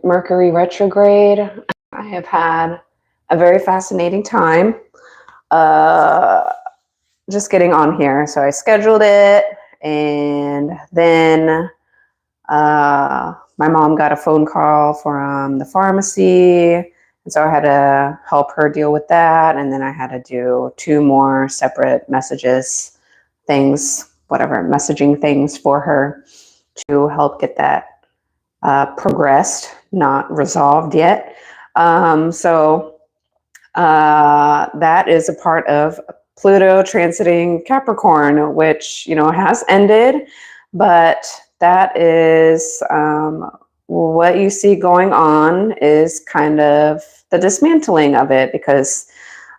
Mercury retrograde. I have had a very fascinating time just getting on here. So I scheduled it, and then my mom got a phone call from the pharmacy, and so I had to help her deal with that. And then I had to do 2 more separate messages, things, whatever, messaging things for her to help get that progressed, not resolved yet. So that is a part of Pluto transiting Capricorn, which, has ended, but that is what you see going on is kind of the dismantling of it, because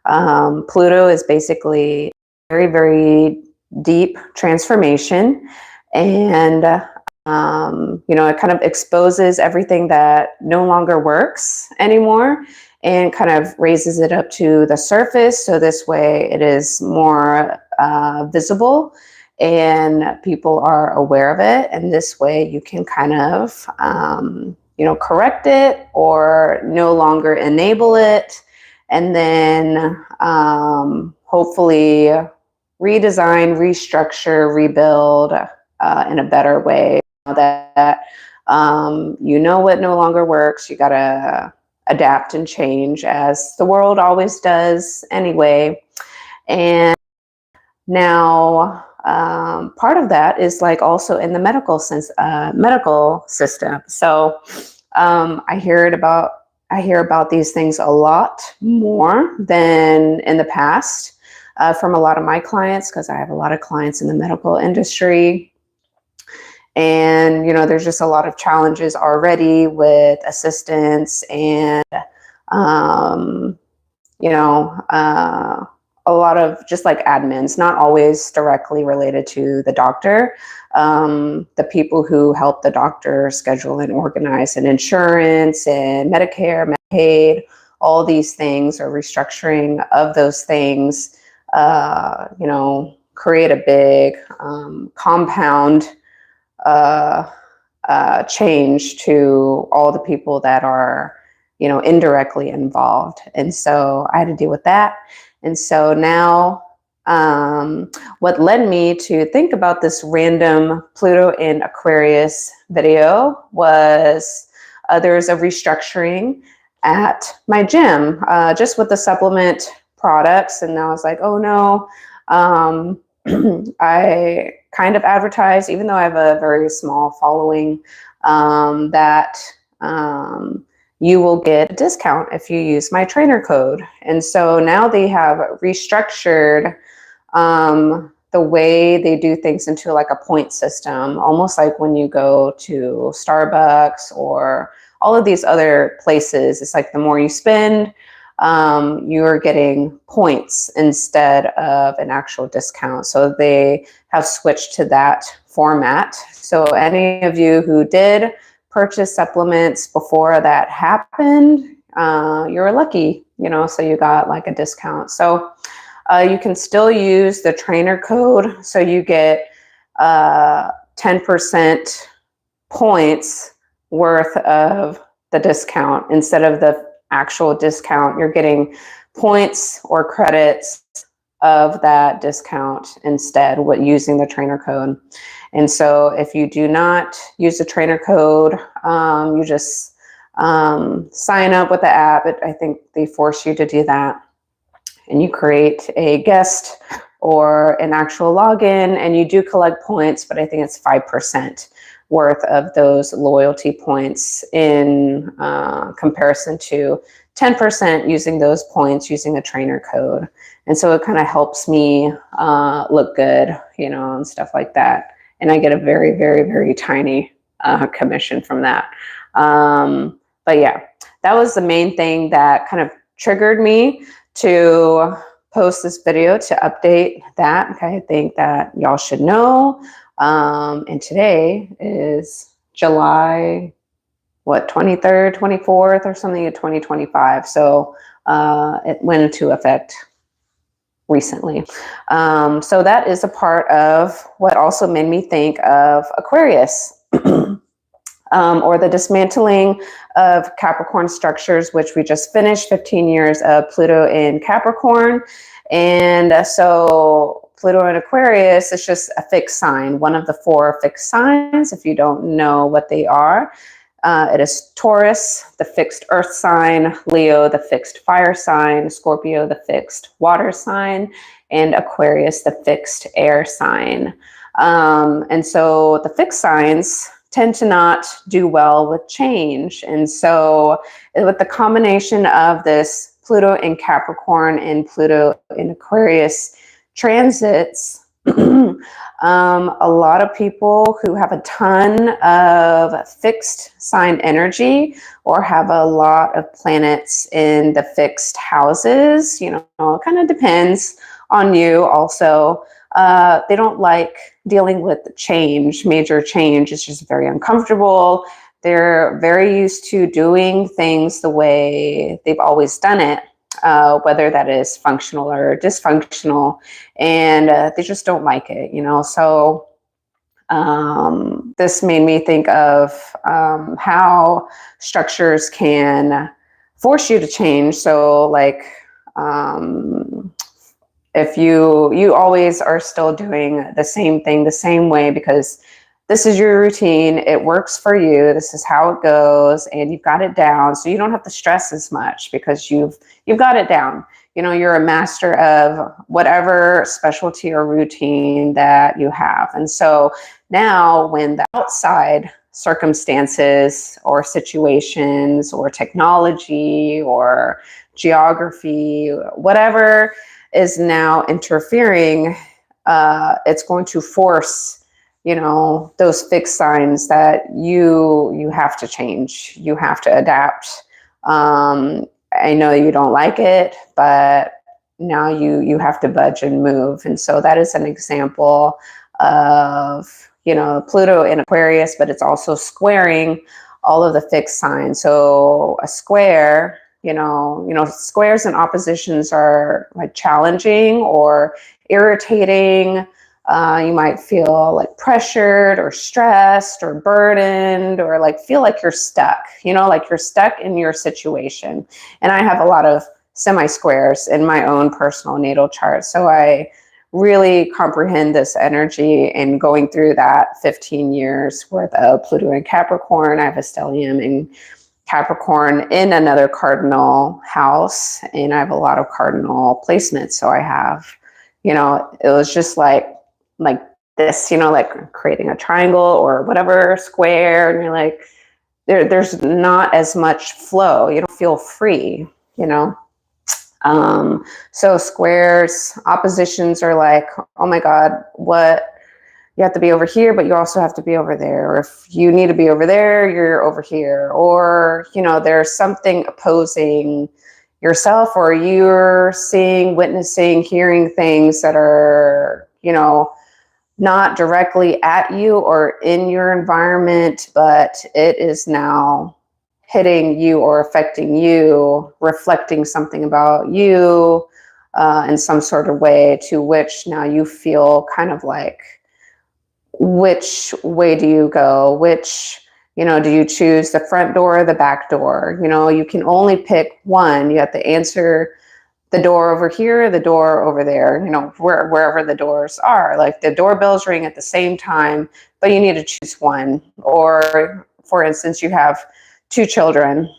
Pluto is basically very, very deep transformation, and it kind of exposes everything that no longer works anymore and kind of raises it up to the surface. So this way it is more visible and people are aware of it. And this way you can kind of, correct it or no longer enable it. And then hopefully redesign, restructure, rebuild in a better way. That what no longer works. You got to adapt and change, as the world always does anyway. And now part of that is like also in the medical system. So I hear about these things a lot more than in the past from a lot of my clients, because I have a lot of clients in the medical industry. And, there's just a lot of challenges already with assistance and, a lot of just like admins, not always directly related to the doctor. The people who help the doctor schedule and organize an insurance and Medicare, Medicaid, all these things, or restructuring of those things, create a big compound change to all the people that are, indirectly involved. And so I had to deal with that. And so now what led me to think about this random Pluto in Aquarius video was there's a restructuring at my gym, just with the supplement products. And I was like, oh no, I kind of advertise, even though I have a very small following, that you will get a discount if you use my trainer code. And so now they have restructured the way they do things into like a point system, almost like when you go to Starbucks or all of these other places. It's like the more you spend, you're getting points instead of an actual discount. So they have switched to that format. So any of you who did purchase supplements before that happened, you're lucky, so you got like a discount. So you can still use the trainer code. So you get 10% points worth of the discount instead of the actual discount. You're getting points or credits of that discount instead with using the trainer code. And so if you do not use the trainer code, you just sign up with the app. I think they force you to do that. And you create a guest or an actual login, and you do collect points, but I think it's 5% worth of those loyalty points in comparison to 10% using those points using a trainer code. And so it kind of helps me look good, and stuff like that. And I get a very, very, very tiny commission from that. But yeah, that was the main thing that kind of triggered me to post this video to update that. I think that y'all should know. And today is July, 23rd, 24th or something of 2025. So it went into effect recently. So that is a part of what also made me think of Aquarius. or the dismantling of Capricorn structures, which we just finished 15 years of Pluto in Capricorn. And so Pluto in Aquarius is just a fixed sign, one of the 4 fixed signs, if you don't know what they are. It is Taurus, the fixed earth sign, Leo, the fixed fire sign, Scorpio, the fixed water sign, and Aquarius, the fixed air sign. And so the fixed signs tend to not do well with change. And so with the combination of this Pluto in Capricorn and Pluto in Aquarius transits, a lot of people who have a ton of fixed sign energy or have a lot of planets in the fixed houses, you know, it kind of depends on you also. They don't like dealing with change, major change. It's just very uncomfortable. They're very used to doing things the way they've always done it, whether that is functional or dysfunctional, and they just don't like it, you know. So this made me think of how structures can force you to change. So like, if you always are still doing the same thing the same way because this is your routine, it works for you, this is how it goes, and you've got it down, so you don't have to stress as much because you've got it down. You know, you're a master of whatever specialty or routine that you have. And so now when the outside circumstances or situations or technology or geography, whatever is now interfering, it's going to force, you know, those fixed signs that you have to change, you have to adapt. I know you don't like it, but now you have to budge and move. And so that is an example of, you know, Pluto in Aquarius, but it's also squaring all of the fixed signs. So a square, you know, squares and oppositions are like challenging or irritating. You might feel like pressured or stressed or burdened or like feel like you're stuck, you know, like you're stuck in your situation. And I have a lot of semi-squares in my own personal natal chart. So I really comprehend this energy and going through that 15 years worth of Pluto in Capricorn. I have a stellium in Capricorn in another cardinal house, and I have a lot of cardinal placements. So I have, you know, it was just like this, you know, like creating a triangle or whatever square, and you're like, there's not as much flow. You don't feel free, you know. So squares, oppositions are like, oh my God, what? You have to be over here, but you also have to be over there. Or if you need to be over there, you're over here. Or, you know, there's something opposing yourself, or you're seeing, witnessing, hearing things that are, you know, not directly at you or in your environment, but it is now hitting you or affecting you, reflecting something about you in some sort of way, to which now you feel kind of like, which way do you go? Which, you know, do you choose the front door or the back door? You know, you can only pick one. You have to answer the door over here, the door over there, you know, wherever the doors are. Like the doorbells ring at the same time, but you need to choose one. Or for instance, you have 2 children,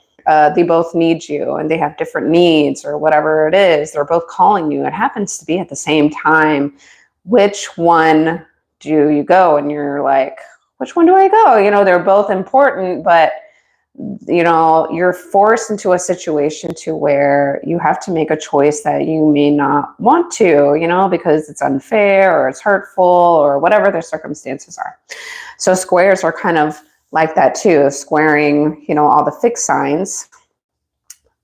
they both need you and they have different needs or whatever it is. They're both calling you. It happens to be at the same time. Which one do you go? And you're like, which one do I go? You know, they're both important, but you know, you're forced into a situation to where you have to make a choice that you may not want to, you know, because it's unfair or it's hurtful or whatever the circumstances are. So squares are kind of like that too, squaring, you know, all the fixed signs.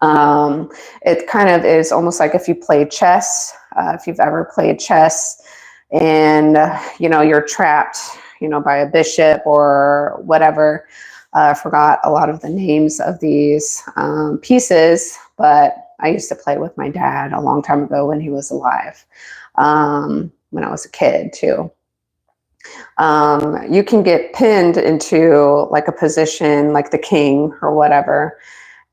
It kind of is almost like if you play chess, if you've ever played chess and, you know, you're trapped, you know, by a bishop or whatever. I forgot a lot of the names of these pieces, but I used to play with my dad a long time ago when he was alive, when I was a kid too. You can get pinned into like a position like the king or whatever,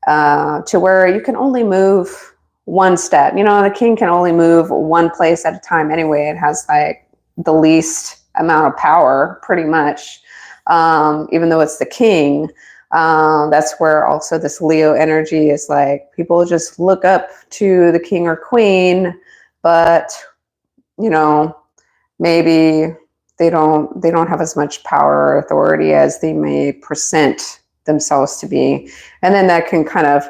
to where you can only move one step. You know, the king can only move one place at a time anyway. It has like the least amount of power, pretty much, even though it's the king. That's where also this Leo energy is like people just look up to the king or queen, but you know, maybe they don't have as much power or authority as they may present themselves to be. And then that can kind of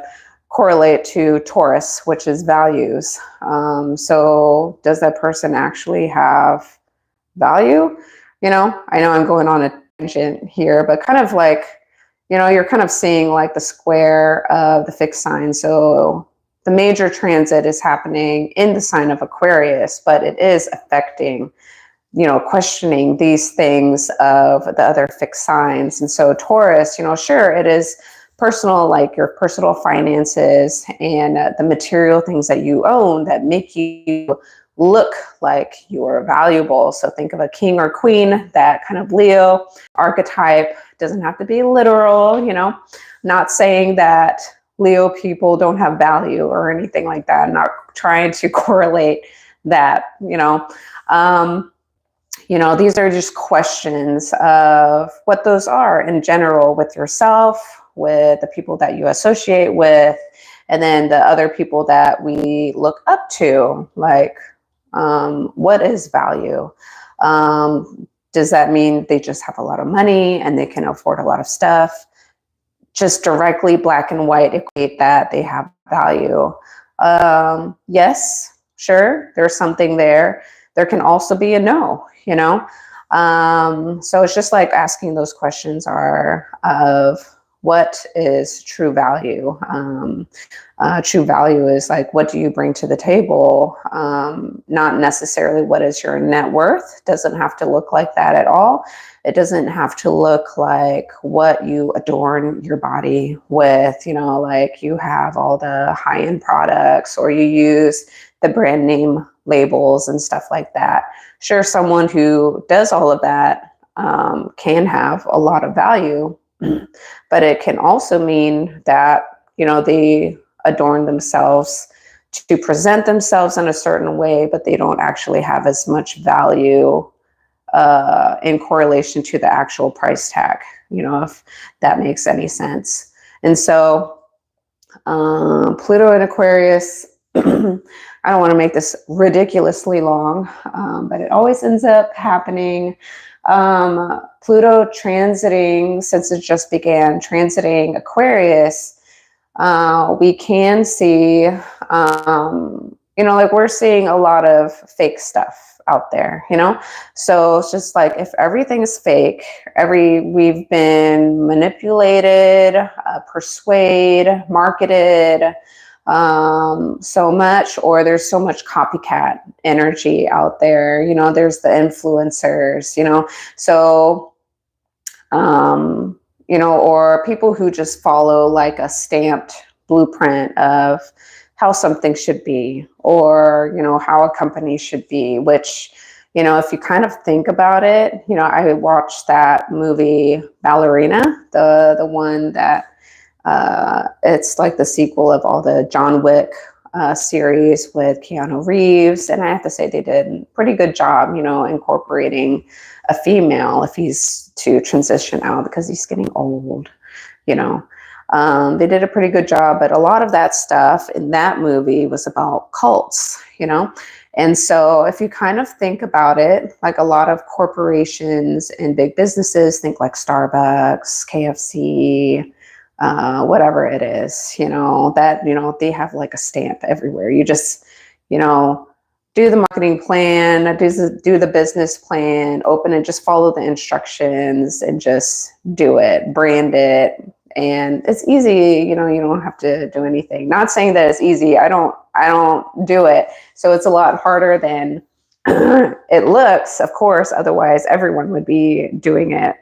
correlate to Taurus, which is values. So does that person actually have value? You know I'm going on a tangent here, but kind of like, you're kind of seeing like the square of the fixed sign. So the major transit is happening in the sign of Aquarius, but it is affecting, questioning these things of the other fixed signs. And so Taurus, sure, it is personal, like your personal finances and the material things that you own that make you look like you're valuable. So think of a king or queen, that kind of Leo archetype. Doesn't have to be literal, not saying that Leo people don't have value or anything like that. I'm not trying to correlate that, these are just questions of what those are in general with yourself, with the people that you associate with, and then the other people that we look up to. Like, what is value? Does that mean they just have a lot of money and they can afford a lot of stuff? Just directly black and white equate that they have value. Yes, sure, there's something there. There can also be a no, so it's just like asking those questions are of what is true value. True value is like, what do you bring to the table? Not necessarily what is your net worth. Doesn't have to look like that at all. It doesn't have to look like what you adorn your body with, like you have all the high-end products or you use the brand name labels and stuff like that. Sure, someone who does all of that can have a lot of value, but it can also mean that, they adorn themselves to present themselves in a certain way, but they don't actually have as much value in correlation to the actual price tag, if that makes any sense. And so Pluto in Aquarius, I don't want to make this ridiculously long, but it always ends up happening. Pluto transiting, since it just began transiting Aquarius, we can see, like we're seeing a lot of fake stuff out there, so it's just like, if everything is fake, we've been manipulated, persuaded, marketed, so much, or there's so much copycat energy out there, there's the influencers, so or people who just follow like a stamped blueprint of how something should be, or how a company should be, which, if you kind of think about it, I watched that movie Ballerina, the one that it's like the sequel of all the John Wick series with Keanu Reeves. And I have to say they did a pretty good job, incorporating a female if he's to transition out, because he's getting old, they did a pretty good job. But a lot of that stuff in that movie was about cults, And so if you kind of think about it, like a lot of corporations and big businesses, think like Starbucks, KFC, whatever it is, that, they have like a stamp everywhere. You just, do the marketing plan, do the business plan, open and just follow the instructions and just do it, brand it. And it's easy, you don't have to do anything. Not saying that it's easy. I don't do it. So it's a lot harder than it looks, of course, otherwise everyone would be doing it.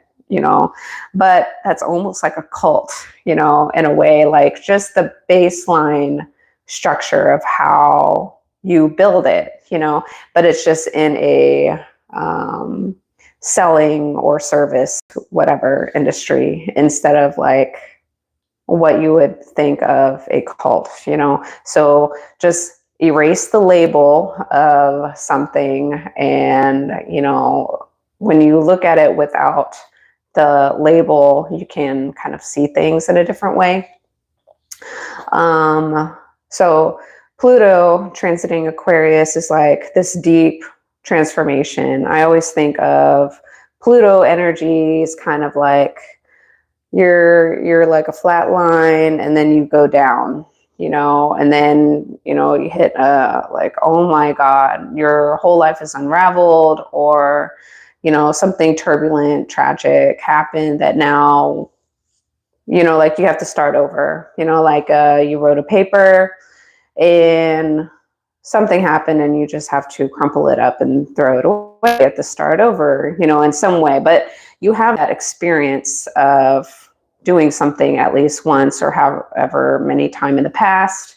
But that's almost like a cult, in a way, like just the baseline structure of how you build it, but it's just in a selling or service, whatever industry, instead of like what you would think of a cult, you know? So just erase the label of something, and, you know, when you look at it without the label, you can kind of see things in a different way. So Pluto transiting Aquarius is like this deep transformation. I always think of Pluto energy is kind of like you're like a flat line, and then you go down, you know, and then, you know, you hit like, oh my God, your whole life is unraveled, or, you know, something turbulent, tragic happened that now, you know, like you have to start over, you know, like you wrote a paper and something happened and you just have to crumple it up and throw it away. You have to start over, you know, in some way. But you have that experience of doing something at least once or however many time in the past.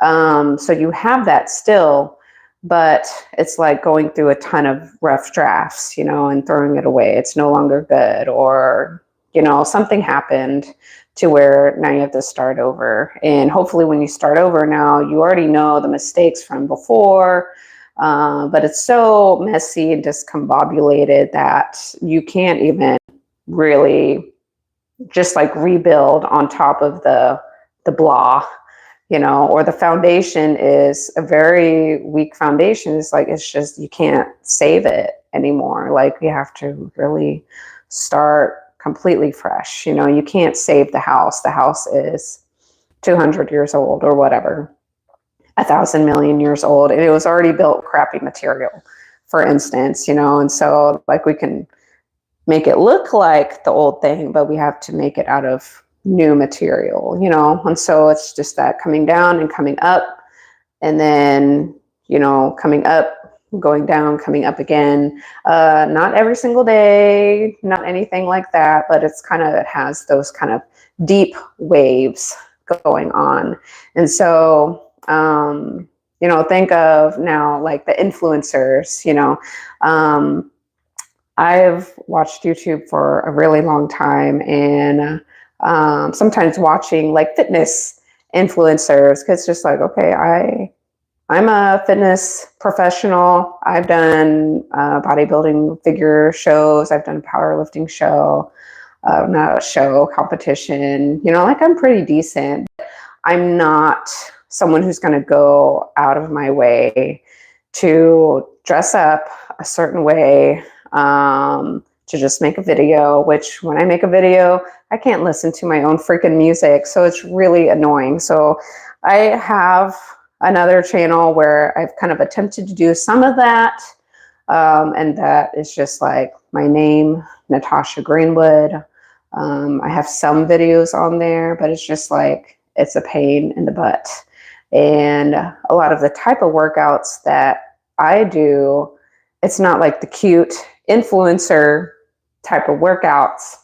So you have that still, but it's like going through a ton of rough drafts, you know, and throwing it away. It's no longer good, or, you know, something happened to where now you have to start over. And hopefully when you start over now, you already know the mistakes from before, but it's so messy and discombobulated that you can't even really just like rebuild on top of the blah, you know, or the foundation is a very weak foundation. It's like, it's just, you can't save it anymore. Like you have to really start completely fresh. You know, you can't save the house. The house is 200 years old or whatever, 1,000 million years old, and it was already built crappy material, for instance, you know. And so like we can make it look like the old thing, but we have to make it out of new material, you know. And so it's just that coming down and coming up, and then, you know, coming up, going down, coming up again. Not every single day, not anything like that, but it's kind of, it has those kind of deep waves going on. And so, you know, think of now like the influencers, you know. I've watched YouTube for a really long time, and sometimes watching like fitness influencers, because it's just like, okay, I'm a fitness professional. I've done bodybuilding figure shows. I've done a powerlifting show, not a show, competition. You know, like I'm pretty decent. I'm not someone who's going to go out of my way to dress up a certain way, to just make a video, which when I make a video, I can't listen to my own freaking music. So it's really annoying. So I have another channel where I've kind of attempted to do some of that. And that is just like my name, Natasha Greenwood. I have some videos on there, but it's just like, it's a pain in the butt. And a lot of the type of workouts that I do, it's not like the cute influencer type of workouts.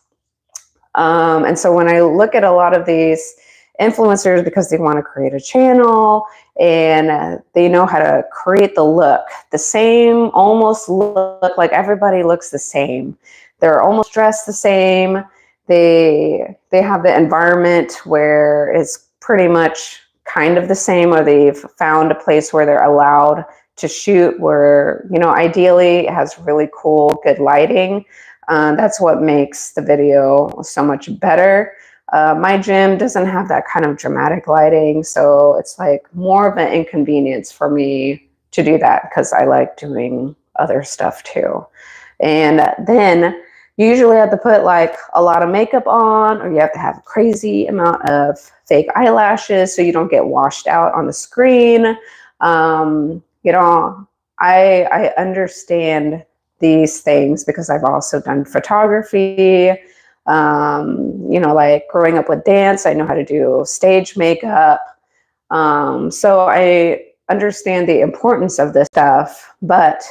And so when I look at a lot of these influencers, because they want to create a channel and they know how to create the look, the same almost look, like everybody looks the same. They're almost dressed the same. They have the environment where it's pretty much kind of the same, or they've found a place where they're allowed to shoot, where, you know, ideally it has really cool, good lighting. That's what makes the video so much better. My gym doesn't have that kind of dramatic lighting, so it's like more of an inconvenience for me to do that, because I like doing other stuff too. And then you usually have to put like a lot of makeup on, or you have to have a crazy amount of fake eyelashes so you don't get washed out on the screen. You know, I understand these things because I've also done photography. You know, like growing up with dance, I know how to do stage makeup. So I understand the importance of this stuff, but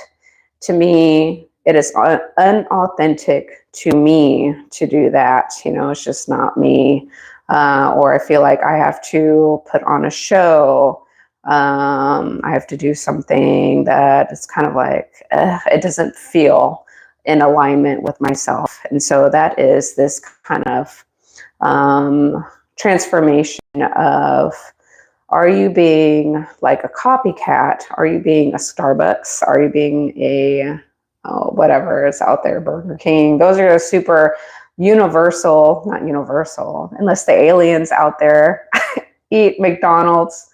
to me, it is unauthentic to me to do that. You know, it's just not me. Or I feel like I have to put on a show. I have to do something that is kind of like, it doesn't feel in alignment with myself. And so that is this kind of transformation of, are you being like a copycat? Are you being a Starbucks? Are you being a whatever is out there, Burger King? Those are super universal, not universal, unless the aliens out there eat McDonald's.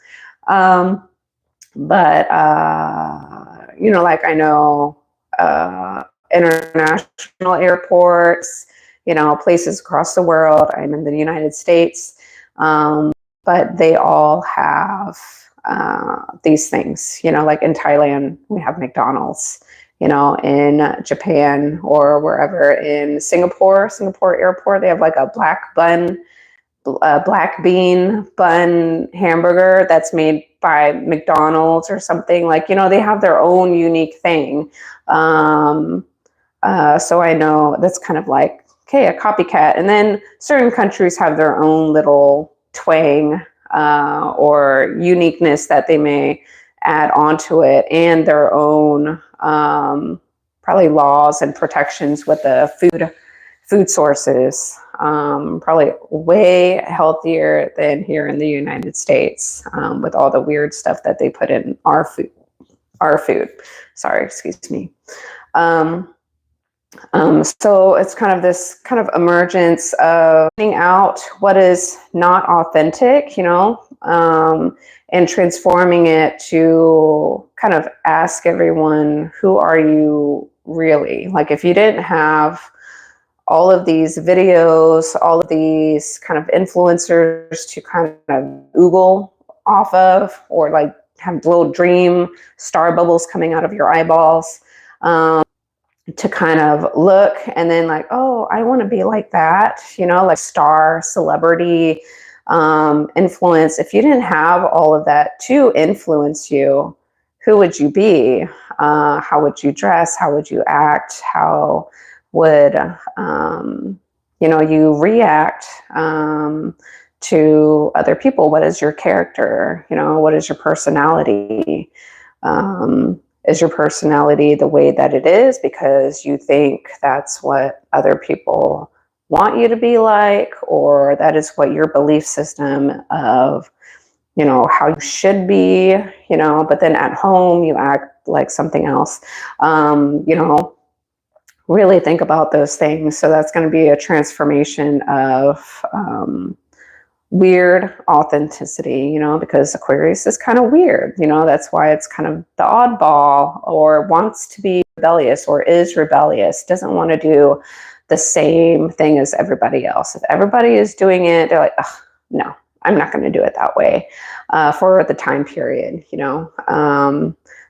But you know, like I know international airports, you know, places across the world. I'm in the United States, but they all have these things, you know, like in Thailand, we have McDonald's, you know, in Japan or wherever, in Singapore airport, they have like a black bean bun hamburger that's made by McDonald's or something. Like, you know, they have their own unique thing. So I know that's kind of like, okay, a copycat. And then certain countries have their own little twang or uniqueness that they may add onto it, and their own probably laws and protections with the food sources. Probably way healthier than here in the United States, with all the weird stuff that they put in our food. Sorry, excuse me. So it's kind of this kind of emergence of finding out what is not authentic, you know, and transforming it to kind of ask everyone, who are you really? Like, if you didn't have all of these videos, all of these kind of influencers to kind of Google off of, or like have little dream star bubbles coming out of your eyeballs, to kind of look and then like, oh, I want to be like that, you know, like star celebrity influence. If you didn't have all of that to influence you, who would you be? How would you dress? How would you act? How would you know, you react to other people? What is your character? You know, what is your personality? Is your personality the way that it is because you think that's what other people want you to be like, or that is what your belief system of, you know, how you should be, you know, but then at home you act like something else? You know, really think about those things. So that's going to be a transformation of weird authenticity, you know, because Aquarius is kind of weird, you know, that's why it's kind of the oddball, or wants to be rebellious, or is rebellious, doesn't want to do the same thing as everybody else. If everybody is doing it, they're like, oh, no, I'm not going to do it that way for the time period, you know.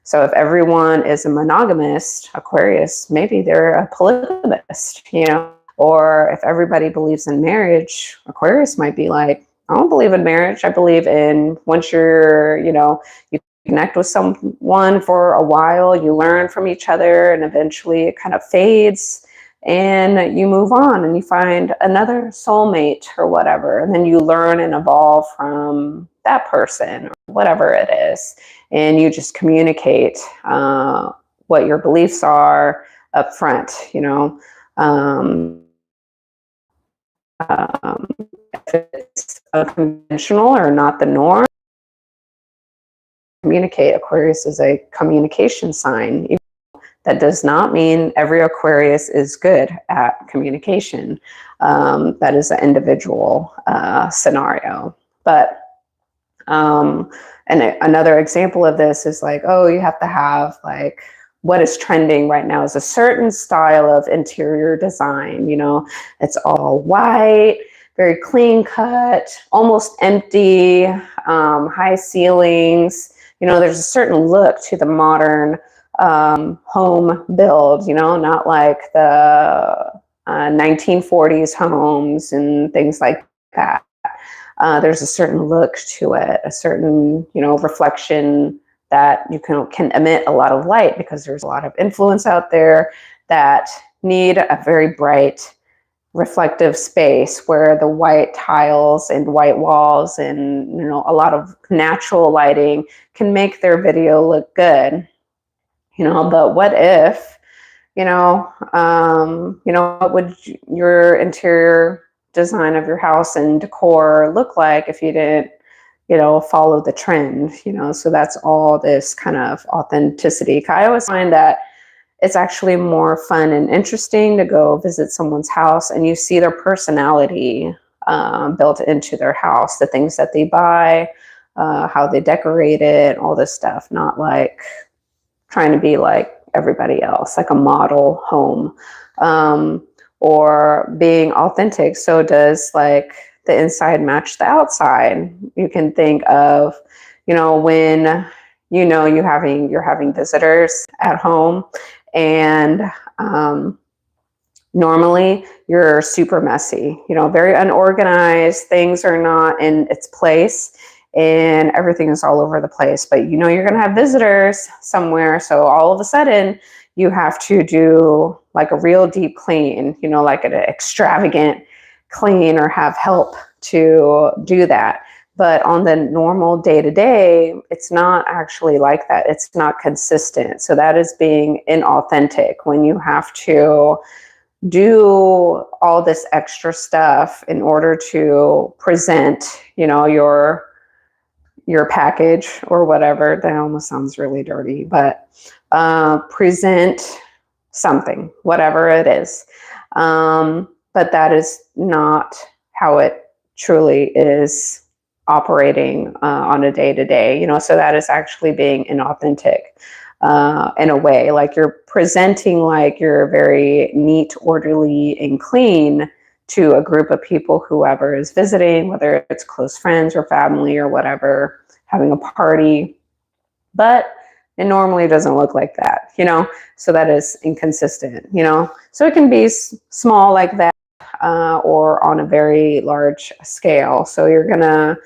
So if everyone is a monogamist, Aquarius, maybe they're a polygamist, you know. Or if everybody believes in marriage, Aquarius might be like, I don't believe in marriage. I believe in, once you're, you know, you connect with someone for a while, you learn from each other, and eventually it kind of fades and you move on and you find another soulmate or whatever. And then you learn and evolve from that person or whatever it is. And you just communicate what your beliefs are up front, you know. If it's unconventional or not the norm, communicate. Aquarius is a communication sign. That does not mean every Aquarius is good at communication. That is an individual scenario. But and another example of this is like, oh, you have to have like, what is trending right now is a certain style of interior design, you know, it's all white, very clean cut, almost empty, high ceilings. You know, there's a certain look to the modern home build, you know, not like the 1940s homes and things like that. There's a certain look to it, a certain, you know, reflection that you can emit a lot of light, because there's a lot of influence out there that need a very bright reflective space where the white tiles and white walls and, you know, a lot of natural lighting can make their video look good, you know. But what if What would your interior design of your house and decor look like if you didn't, follow the trend, so that's all this kind of authenticity. I always find that it's actually more fun and interesting to go visit someone's house and you see their personality built into their house, the things that they buy, how they decorate it, all this stuff, not like trying to be like everybody else, like a model home, or being authentic. So does like the inside match the outside? You can think of, when you're having visitors at home, and normally you're super messy, very unorganized, things are not in its place, and everything is all over the place. But you're going to have visitors somewhere, so all of a sudden you have to do like a real deep clean, like an extravagant clean, or have help to do that. But on the normal day-to-day, it's not actually like that. It's not consistent. So that is being inauthentic, when you have to do all this extra stuff in order to present, your package or whatever. That almost sounds really dirty, but present something, whatever it is. But that is not how it truly is operating on a day-to-day, so that is actually being inauthentic in a way. Like you're presenting like you're very neat, orderly, and clean to a group of people, whoever is visiting, whether it's close friends or family or whatever, having a party. But it normally doesn't look like that, so that is inconsistent, so it can be small like that, or on a very large scale. So you're gonna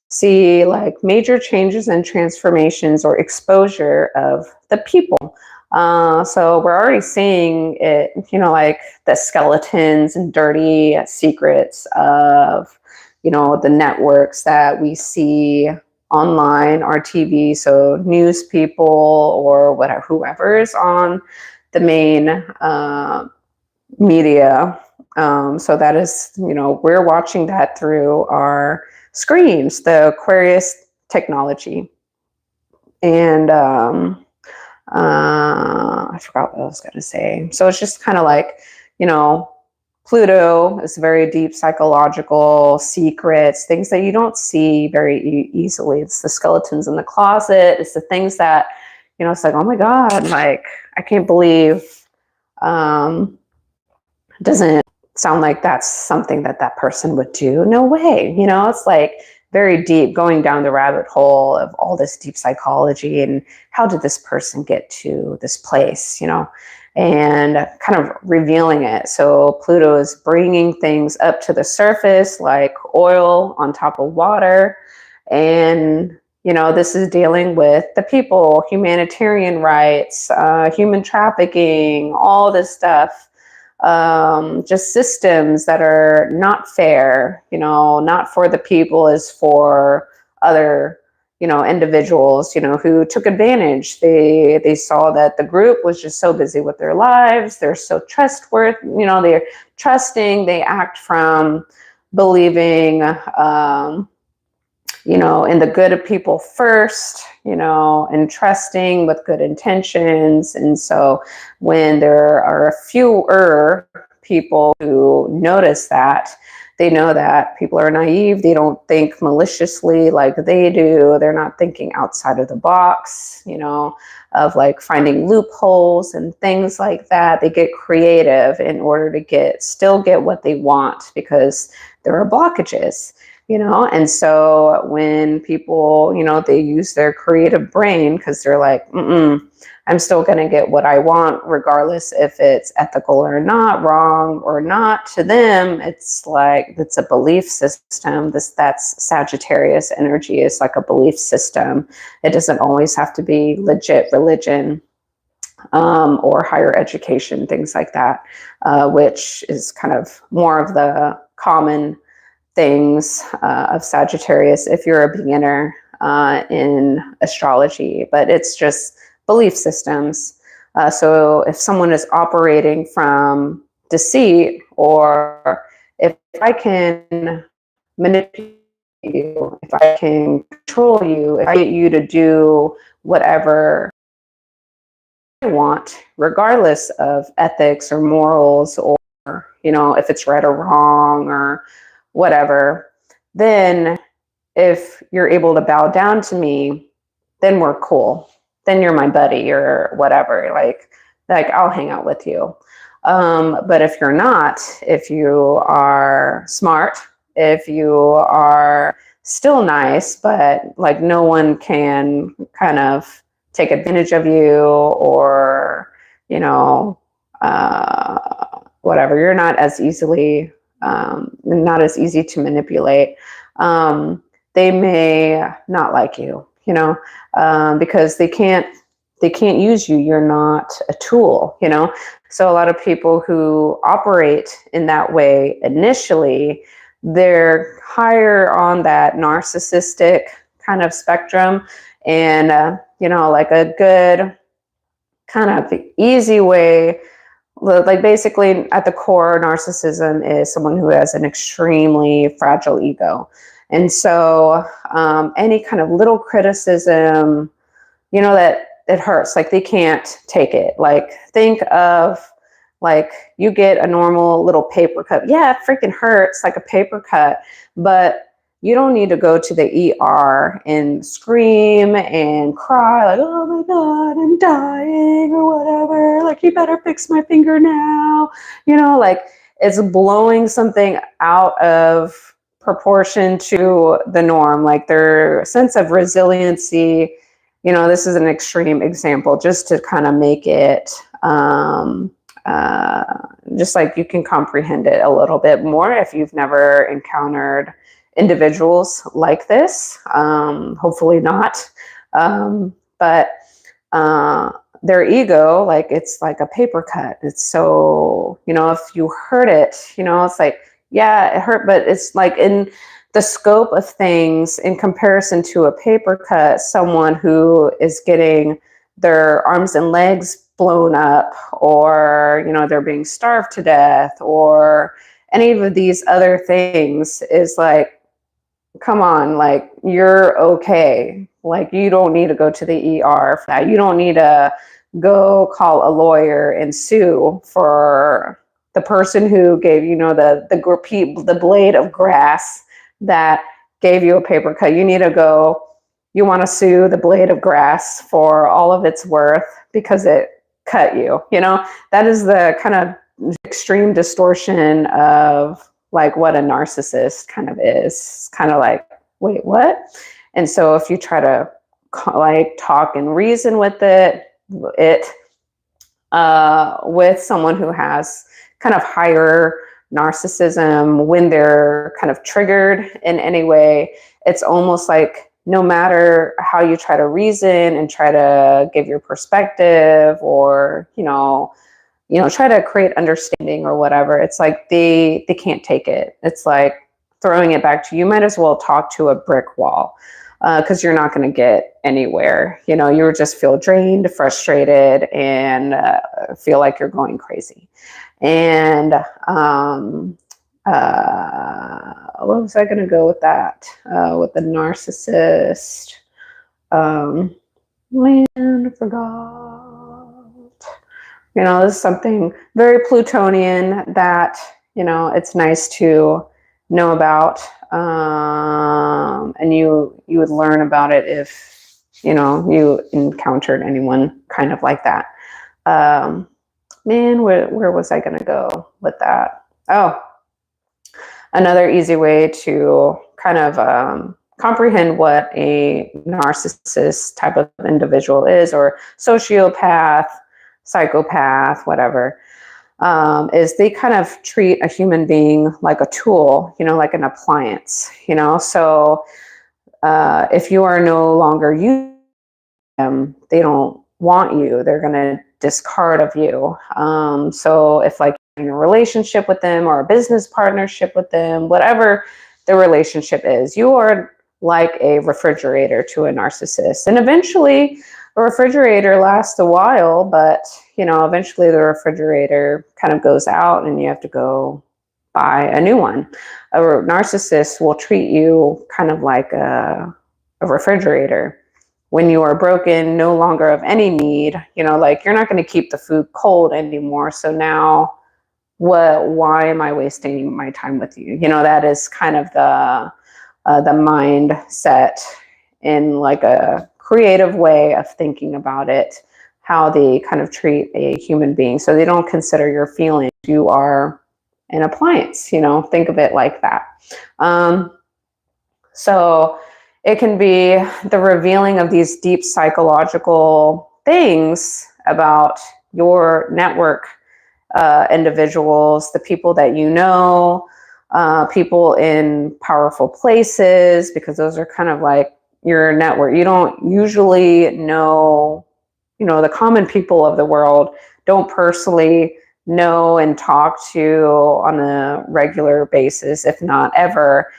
see like major changes and transformations or exposure of the people. So we're already seeing it, like the skeletons and dirty secrets of, the networks that we see online or TV. So news people or whatever, whoever is on the main media. So that is, we're watching that through our screens, the Aquarious technology. And I forgot what I was going to say. So it's just kind of like, Pluto is very deep psychological secrets, things that you don't see very easily. It's the skeletons in the closet. It's the things that, it's like, oh my God, like, I can't believe, doesn't sound like that's something that person would do. No way. It's like very deep, going down the rabbit hole of all this deep psychology and how did this person get to this place, and kind of revealing it. So Pluto is bringing things up to the surface like oil on top of water. And, this is dealing with the people, humanitarian rights, human trafficking, all this stuff. Just systems that are not fair, not for the people, is for other, individuals, who took advantage. They saw that the group was just so busy with their lives. They're so trustworthy, they're trusting, they act from believing, in the good of people first, and trusting with good intentions. And so when there are fewer people who notice that, they know that people are naive. They don't think maliciously like they do. They're not thinking outside of the box, of like finding loopholes and things like that. They get creative in order to still get what they want, because there are blockages. And so when people, they use their creative brain, because they're like, I'm still going to get what I want, regardless if it's ethical or not, wrong or not. To them, it's like, it's a belief system. That's Sagittarius energy, is like a belief system. It doesn't always have to be legit religion, or higher education, things like that, which is kind of more of the common things of Sagittarius if you're a beginner in astrology. But it's just belief systems. So if someone is operating from deceit, or if I can manipulate you, if I can control you, if I get you to do whatever I want, regardless of ethics or morals, or, if it's right or wrong or whatever, then if you're able to bow down to me, then we're cool. Then you're my buddy or whatever. Like I'll hang out with you. But if you're not, if you are smart, if you are still nice, but like no one can kind of take advantage of you, or, whatever, you're not as easily, not as easy to manipulate. They may not like you, because they can't use you. You're not a tool, So a lot of people who operate in that way initially, they're higher on that narcissistic kind of spectrum. And, like a good kind of easy way, like basically at the core, narcissism is someone who has an extremely fragile ego. And so any kind of little criticism, that it hurts, like they can't take it. Like think of, like, you get a normal little paper cut. Yeah, it freaking hurts, like a paper cut, but you don't need to go to the ER and scream and cry like, oh my God, I'm dying or whatever. Like, you better fix my finger now. Like it's blowing something out of proportion to the norm. Like their sense of resiliency, this is an extreme example just to kind of make it just like you can comprehend it a little bit more if you've never encountered individuals like this. Hopefully not. But their ego, like it's like a paper cut. It's so, if you hurt it, it's like, yeah, it hurt, but it's like in the scope of things in comparison to a paper cut, someone who is getting their arms and legs blown up, or, they're being starved to death, or any of these other things, is like, come on, like you're okay. Like you don't need to go to the ER for that. You don't need to go call a lawyer and sue for the person who gave the blade of grass that gave you a paper cut. You need to go. You want to sue the blade of grass for all of its worth because it cut you. That is the kind of extreme distortion of like what a narcissist kind of is. It's kind of like, wait, what? And so if you try to like talk and reason with it with someone who has kind of higher narcissism, when they're kind of triggered in any way, it's almost like no matter how you try to reason and try to give your perspective, or try to create understanding or whatever, it's like they can't take it. It's like throwing it back to you. You might as well talk to a brick wall, because you're not going to get anywhere. You just feel drained, frustrated, and feel like you're going crazy. And what was I going to go with that? With the narcissist. Man, I forgot. This is something very Plutonian that, it's nice to know about. And you would learn about it if, you encountered anyone kind of like that. Man, where was I going to go with that? Oh, another easy way to kind of comprehend what a narcissist type of individual is, or sociopath, psychopath, whatever, is they kind of treat a human being like a tool, like an appliance, So if you are no longer using them, they don't want you. They're going to discard of you. So if like you're in a relationship with them or a business partnership with them, whatever the relationship is, you are like a refrigerator to a narcissist. And eventually, a refrigerator lasts a while, but you know, eventually the refrigerator kind of goes out and you have to go buy a new one. A narcissist will treat you kind of like a refrigerator. When you are broken, no longer of any need, you know, like you're not going to keep the food cold anymore. So now why am I wasting my time with you? You know, that is kind of the mindset in like a creative way of thinking about it, how they kind of treat a human being. So they don't consider your feelings. You are an appliance, you know, think of it like that. So it can be the revealing of these deep psychological things about your network individuals, the people that you know, people in powerful places, because those are kind of like your network. You don't usually know, you know, the common people of the world don't personally know and talk to on a regular basis, if not ever,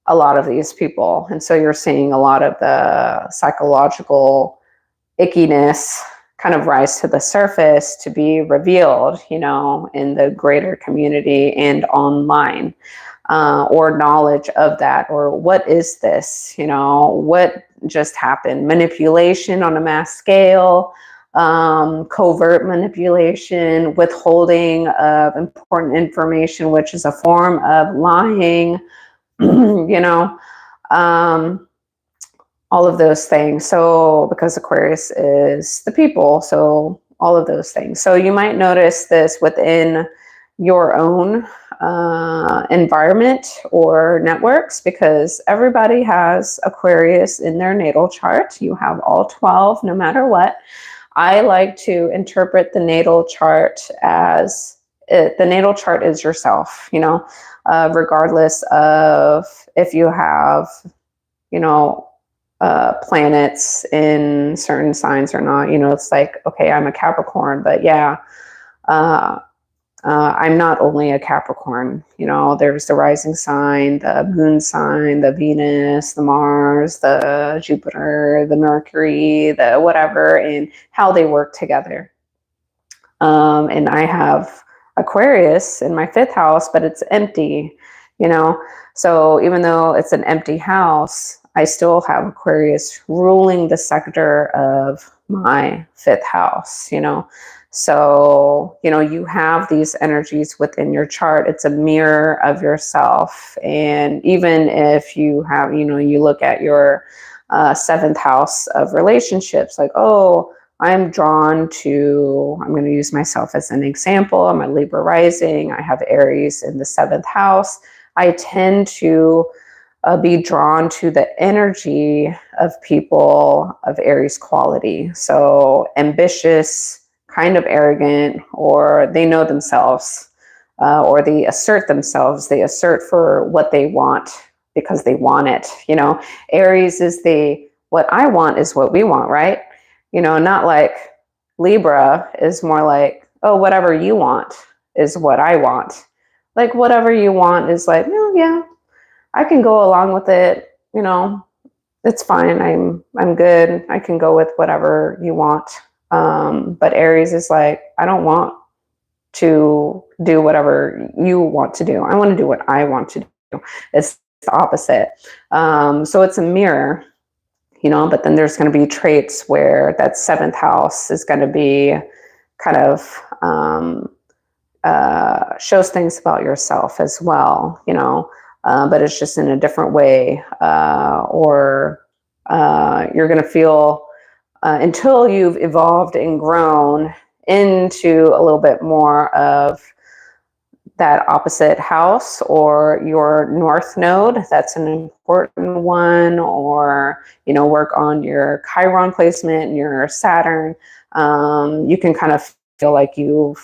a lot of these people. And so you're seeing a lot of the psychological ickiness kind of rise to the surface to be revealed, you know, in the greater community and online, or knowledge of that, or what is this, you know, what just happened, manipulation on a mass scale, covert manipulation, withholding of important information, which is a form of lying, you know, all of those things. So because Aquarius is the people, so all of those things. So you might notice this within your own environment or networks, because everybody has Aquarius in their natal chart. You have all 12, no matter what. I like to interpret the natal chart as the natal chart is yourself, you know, regardless of if you have, you know, planets in certain signs or not. You know, it's like, okay, I'm a Capricorn, but yeah, I'm not only a Capricorn. You know, there's the rising sign, the moon sign, the Venus, the Mars, the Jupiter, the Mercury, the whatever, and how they work together. And I have Aquarius in my 5th house, but it's empty, you know. So even though it's an empty house, I still have Aquarius ruling the sector of my 5th house, you know. So, you know, you have these energies within your chart. It's a mirror of yourself. And even if you have, you know, you look at your 7th house of relationships, like, oh, I'm drawn to, I'm going to use myself as an example. I'm a Libra rising. I have Aries in the 7th house. I tend to be drawn to the energy of people of Aries quality. So ambitious, kind of arrogant, or they know themselves, or they assert themselves. They assert for what they want because they want it. You know, Aries is what I want is what we want, right? You know, not like Libra is more like, oh, whatever you want is what I want. Like whatever you want is like, oh, yeah, I can go along with it. You know, it's fine. I'm good. I can go with whatever you want. But Aries is like, I don't want to do whatever you want to do. I want to do what I want to do. It's the opposite. So it's a mirror, you know, but then there's going to be traits where that 7th house is going to be kind of shows things about yourself as well, you know, but it's just in a different way, or you're going to feel until you've evolved and grown into a little bit more of that opposite house or your north node. That's an important one. Or, you know, work on your Chiron placement and your Saturn. You can kind of feel like you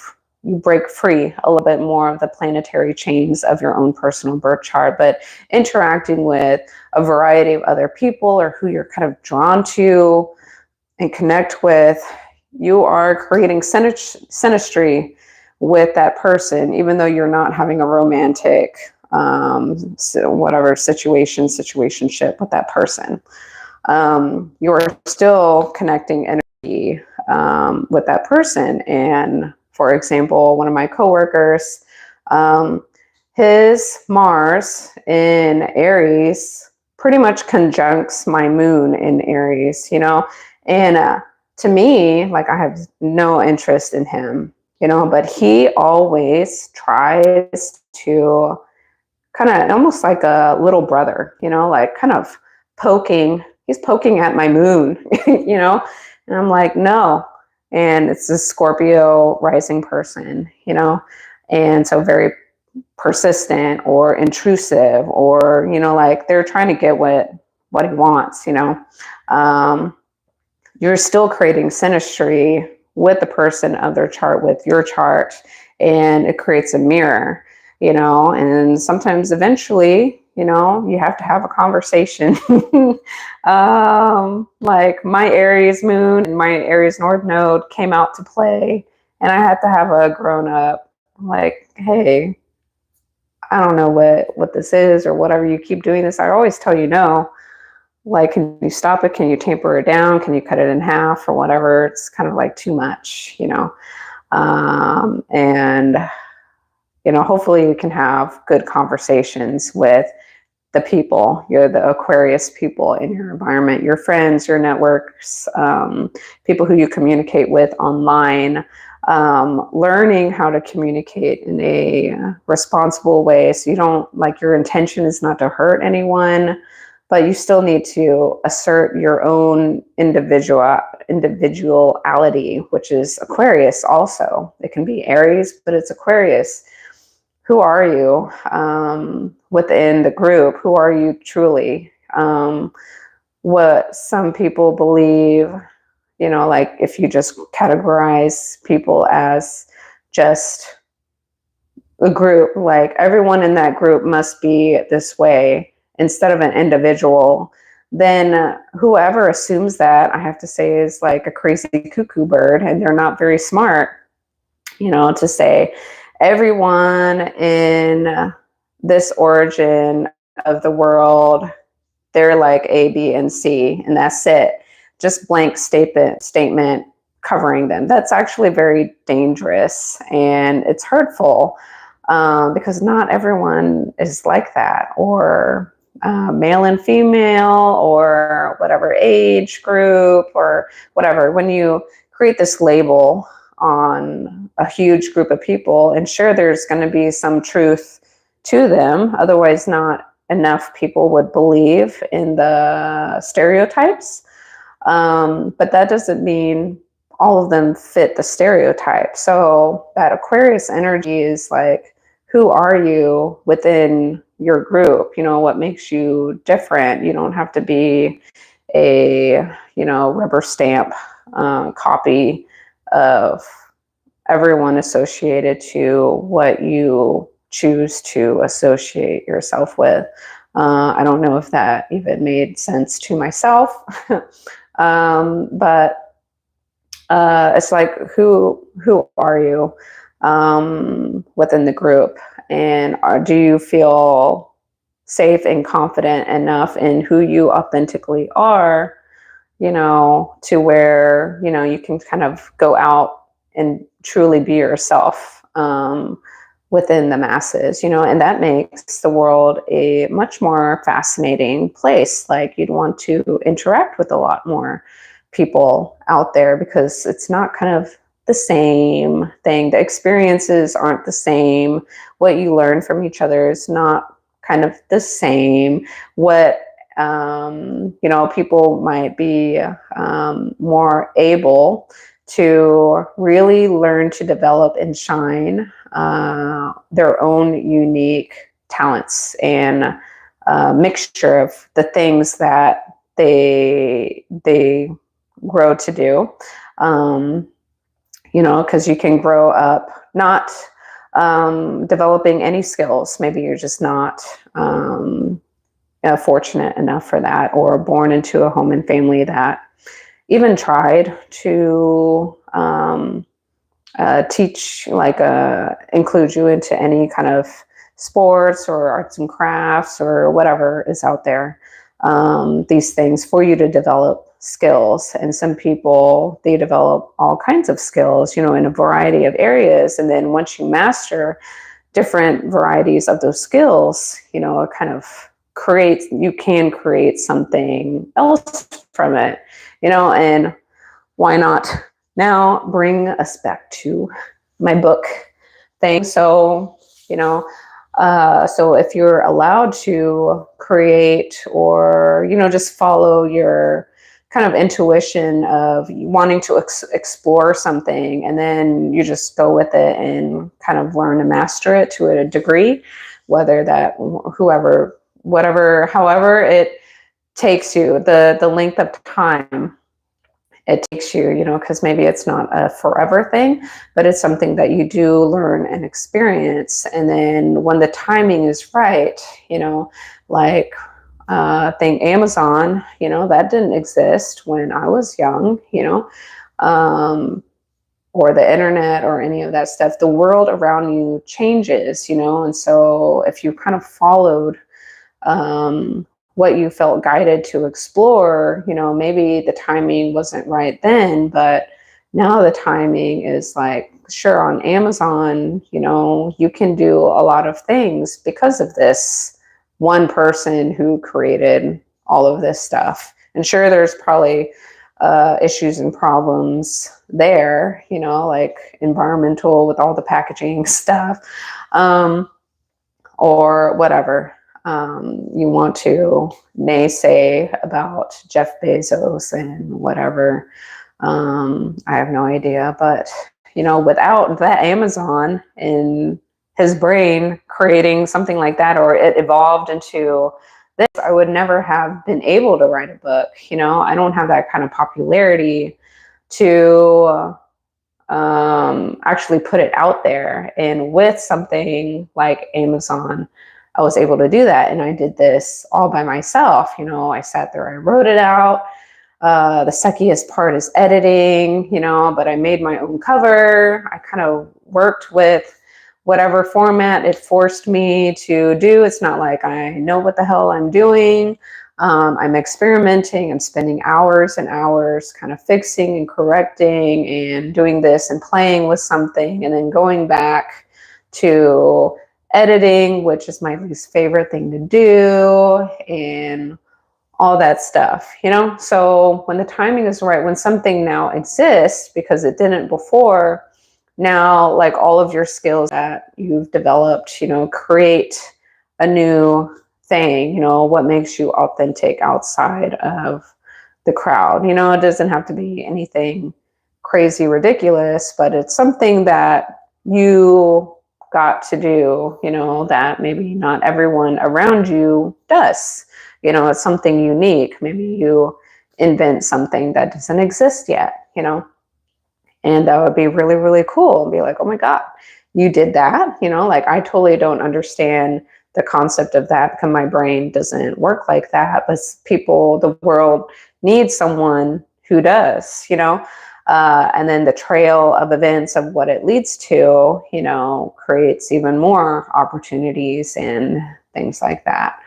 break free a little bit more of the planetary chains of your own personal birth chart. But interacting with a variety of other people, or who you're kind of drawn to and connect with, you are creating synastry with that person, even though you're not having a romantic situationship with that person. You're still connecting energy with that person. And for example, one of my coworkers, his Mars in Aries pretty much conjuncts my moon in Aries, you know, and to me, like, I have no interest in him, you know, but he always tries to kind of almost like a little brother, you know, like kind of he's poking at my moon, you know, and I'm like, no. And it's a Scorpio rising person, you know, and so very persistent or intrusive, or, you know, like they're trying to get what he wants, you know. You're still creating synastry with the person of their chart, with your chart, and it creates a mirror, you know. And sometimes eventually, you know, you have to have a conversation. Like my Aries moon and my Aries North node came out to play, and I had to have a grown up, like, hey, I don't know what this is, or whatever, you keep doing this. I always tell you no. Like, can you stop it? Can you taper it down? Can you cut it in half or whatever? It's kind of like too much, you know. And, you know, hopefully you can have good conversations with the people. You're the Aquarius people in your environment, your friends, your networks, people who you communicate with online. Learning how to communicate in a responsible way, so you don't, like, your intention is not to hurt anyone, but you still need to assert your own individuality, which is Aquarius also. It can be Aries, but it's Aquarius. Who are you within the group? Who are you truly? What some people believe, you know, like if you just categorize people as just a group, like everyone in that group must be this way instead of an individual, then whoever assumes that, I have to say, is like a crazy cuckoo bird, and they're not very smart, you know, to say everyone in this origin of the world, they're like A, B, and C, and that's it. Just blank statement covering them. That's actually very dangerous, and it's hurtful, because not everyone is like that, or male and female, or whatever age group, or whatever. When you create this label on a huge group of people, and sure, there's going to be some truth to them, otherwise not enough people would believe in the stereotypes. But that doesn't mean all of them fit the stereotype. So that Aquarius energy is like, who are you within your group? You know, what makes you different? You don't have to be a, you know, rubber stamp copy of everyone associated to what you choose to associate yourself with. I don't know if that even made sense to myself, but it's like, who are you within the group, and do you feel safe and confident enough in who you authentically are, you know, to where, you know, you can kind of go out and truly be yourself within the masses, you know. And that makes the world a much more fascinating place. Like, you'd want to interact with a lot more people out there, because it's not kind of the same thing. The experiences aren't the same. What you learn from each other is not kind of the same. What you know, people might be more able to really learn to develop and shine their own unique talents, and mixture of the things that they grow to do. You know, because you can grow up not developing any skills. Maybe you're just not fortunate enough for that, or born into a home and family that even tried to teach, like include you into any kind of sports or arts and crafts or whatever is out there. These things for you to develop skills. And some people, they develop all kinds of skills, in a variety of areas. And then once you master different varieties of those skills, it kind of you can create something else from it, and why not now bring us back to my book thing. So, so if you're allowed to create or, just follow your kind of intuition of wanting to explore something, and then you just go with it and kind of learn to master it to a degree, whether that, however it takes you, the length of time it takes you, because maybe it's not a forever thing, but it's something that you do learn and experience. And then when the timing is right, like think Amazon, that didn't exist when I was young, or the internet or any of that stuff. The world around you changes, and so if you kind of followed what you felt guided to explore, maybe the timing wasn't right then, but now the timing is like, sure, on Amazon, you can do a lot of things because of this one person who created all of this stuff. And sure, there's probably issues and problems there, like environmental with all the packaging stuff, or whatever. You want to naysay about Jeff Bezos and whatever. I have no idea, but without that Amazon in his brain creating something like that, or it evolved into this, I would never have been able to write a book. I don't have that kind of popularity to actually put it out there. And with something like Amazon, I was able to do that. And I did this all by myself. I sat there, I wrote it out. The suckiest part is editing, but I made my own cover. I kind of worked with whatever format it forced me to do. It's not like I know what the hell I'm doing. I'm experimenting. I'm spending hours and hours kind of fixing and correcting and doing this and playing with something, and then going back to editing, which is my least favorite thing to do, and all that stuff, So when the timing is right, when something now exists because it didn't before, now like all of your skills that you've developed, create a new thing, what makes you authentic outside of the crowd. It doesn't have to be anything crazy ridiculous, but it's something that you got to do, that maybe not everyone around you does. It's something unique. Maybe you invent something that doesn't exist yet, and that would be really, really cool. And be like, oh my God, you did that? Like I totally don't understand the concept of that because my brain doesn't work like that. But the world needs someone who does, and then the trail of events of what it leads to, creates even more opportunities and things like that.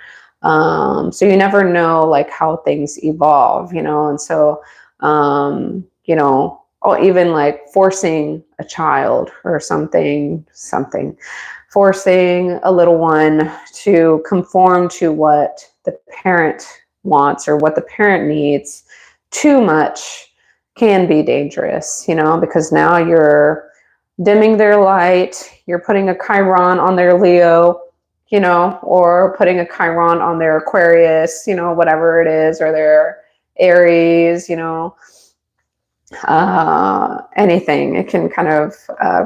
So you never know like how things evolve, and so, or even like forcing a child or something, forcing a little one to conform to what the parent wants or what the parent needs too much can be dangerous, because now you're dimming their light, you're putting a Chiron on their Leo, or putting a Chiron on their Aquarius, whatever it is, or their Aries, anything. It can kind of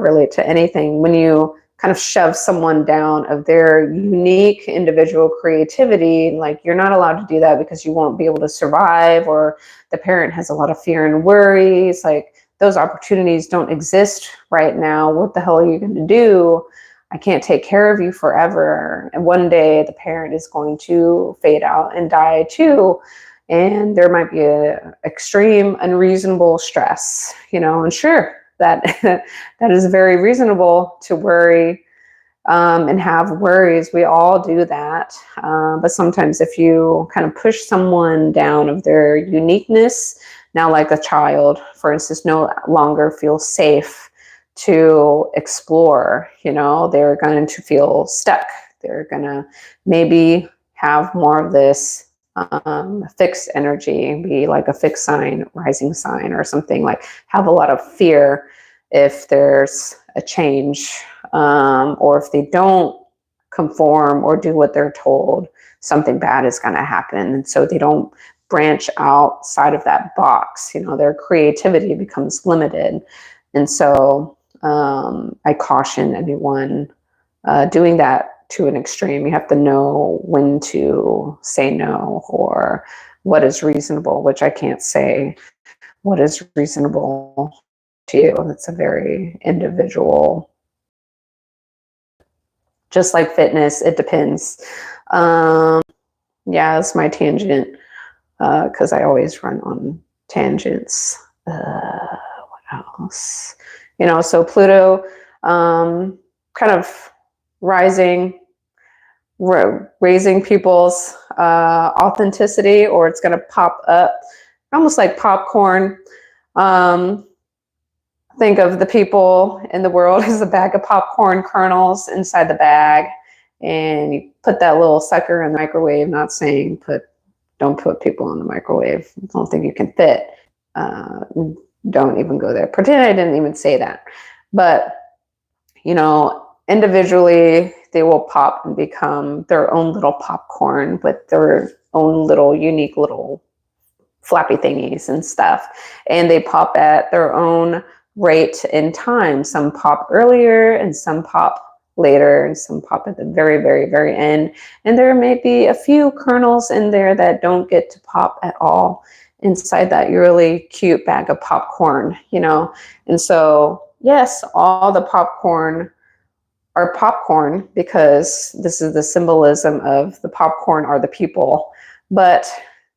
relate to anything. When you kind of shove someone down of their unique individual creativity, like you're not allowed to do that because you won't be able to survive, or the parent has a lot of fear and worries, like those opportunities don't exist right now. What the hell are you going to do? I can't take care of you forever. And one day the parent is going to fade out and die too. And there might be a extreme unreasonable stress, and sure, that is very reasonable to worry and have worries. We all do that. But sometimes if you kind of push someone down of their uniqueness, now like a child, for instance, no longer feels safe to explore, you know, they're going to feel stuck. They're going to maybe have more of this fixed energy, be like a fixed sign, rising sign, or something, like have a lot of fear if there's a change, or if they don't conform or do what they're told, something bad is going to happen. And so they don't branch outside of that box. You know, their creativity becomes limited. And so I caution anyone doing that to an extreme. You have to know when to say no, or what is reasonable, which I can't say what is reasonable to you. It's a very individual, just like fitness, it depends. Yeah, that's my tangent, because I always run on tangents. What else? You know, so Pluto, kind of rising, raising people's authenticity, or it's going to pop up almost like popcorn. Think of the people in the world as a bag of popcorn kernels inside the bag, and you put that little sucker in the microwave. Not saying don't put people in the microwave. I don't think you can fit. Don't even go there. Pretend I didn't even say that. But, you know, individually, they will pop and become their own little popcorn with their own little unique little flappy thingies and stuff. And they pop at their own rate in time. Some pop earlier and some pop later, and some pop at the very, very, very end. And there may be a few kernels in there that don't get to pop at all inside that really cute bag of popcorn, you know. And so, yes, all the popcorn are popcorn, because this is the symbolism of the popcorn are the people, but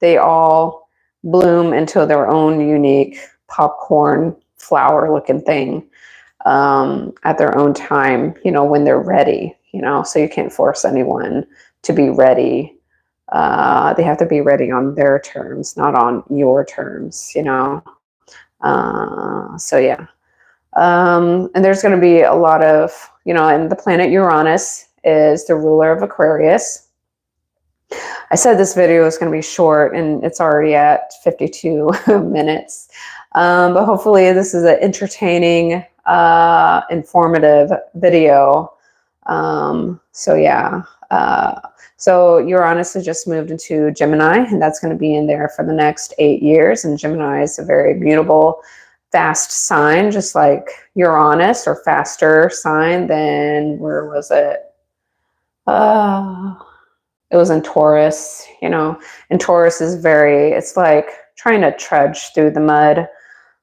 they all bloom into their own unique popcorn flower looking thing at their own time, you know, when they're ready, you know. So you can't force anyone to be ready. They have to be ready on their terms, not on your terms, you know. So yeah. And there's going to be a lot of, you know, and the planet Uranus is the ruler of Aquarius. I said this video is going to be short, and it's already at 52 minutes. But hopefully this is an entertaining, informative video. So yeah. So Uranus has just moved into Gemini, and that's going to be in there for the next 8 years. And Gemini is a very mutable, fast sign, just like Uranus, or faster sign than, where was it? It was in Taurus, you know. And Taurus is very, it's like trying to trudge through the mud.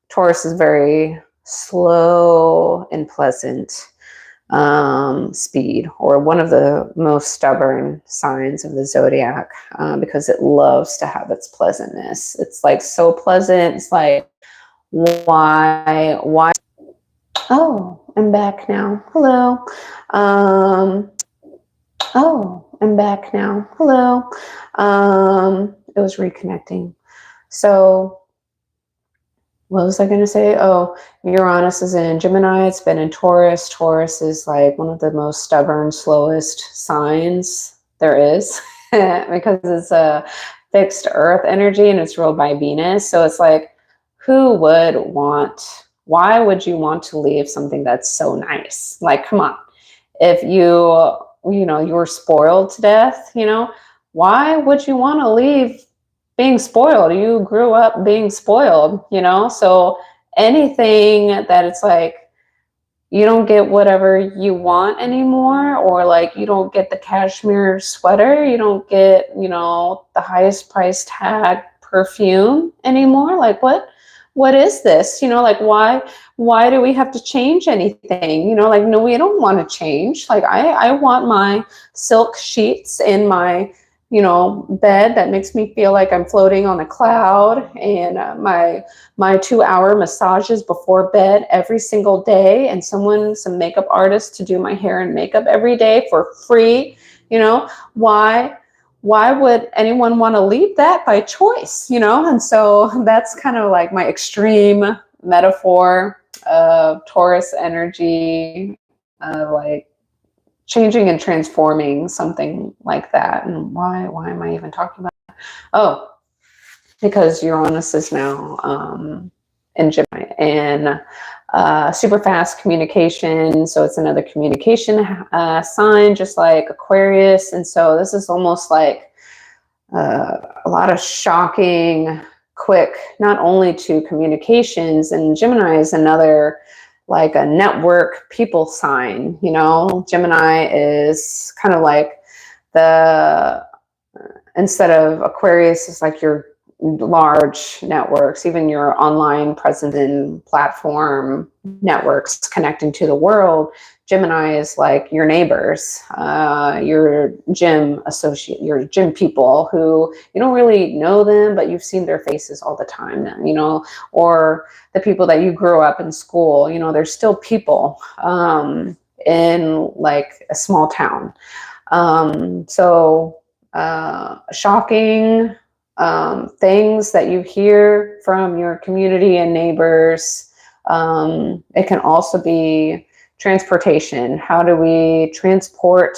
Taurus is very slow and pleasant speed, or one of the most stubborn signs of the zodiac, because it loves to have its pleasantness. It's like so pleasant. It's like, why? Oh, I'm back now. Hello. Oh, I'm back now. Hello. It was reconnecting. So what was I going to say? Oh, Uranus is in Gemini. It's been in Taurus. Taurus is like one of the most stubborn, slowest signs there is, because it's a fixed earth energy and it's ruled by Venus. So it's like, why would you want to leave something that's so nice? Like, come on. If you know, you were spoiled to death, you know, why would you want to leave being spoiled? You grew up being spoiled, you know. So anything that it's like you don't get whatever you want anymore, or like you don't get the cashmere sweater, you don't get, you know, the highest price tag perfume anymore. Like, what is this? You know, like, why do we have to change anything? You know, like, no, we don't want to change. Like, I want my silk sheets and my bed that makes me feel like I'm floating on a cloud, and my 2-hour massages before bed every single day, and some makeup artist to do my hair and makeup every day for free. Why would anyone want to leave that by choice? And so that's kind of like my extreme metaphor of Taurus energy, like changing and transforming, something like that. And why am I even talking about that? Oh, because Uranus is now in Gemini, and super fast communication. So it's another communication sign, just like Aquarius. And so this is almost like a lot of shocking, quick, not only to communications, and Gemini is another, like a network people sign. Gemini is kind of like instead of Aquarius is like your large networks, even your online presence and platform networks connecting to the world. Gemini is like your neighbors, your gym associate, your gym people who you don't really know them, but you've seen their faces all the time, or the people that you grew up in school. There's still people in like a small town. Shocking things that you hear from your community and neighbors. It can also be transportation. How do we transport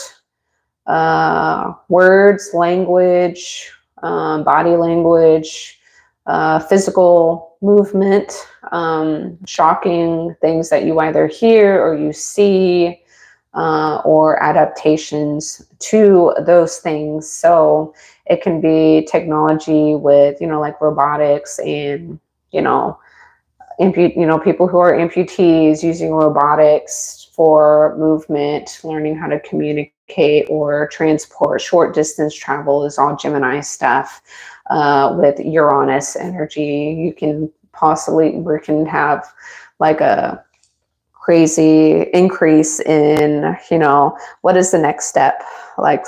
words, language, body language, physical movement, shocking things that you either hear or you see, or adaptations to those things. So it can be technology with, like robotics and, people who are amputees using robotics for movement, learning how to communicate or transport. Short distance travel is all Gemini stuff. With Uranus energy, we can have like a crazy increase in, what is the next step? Like,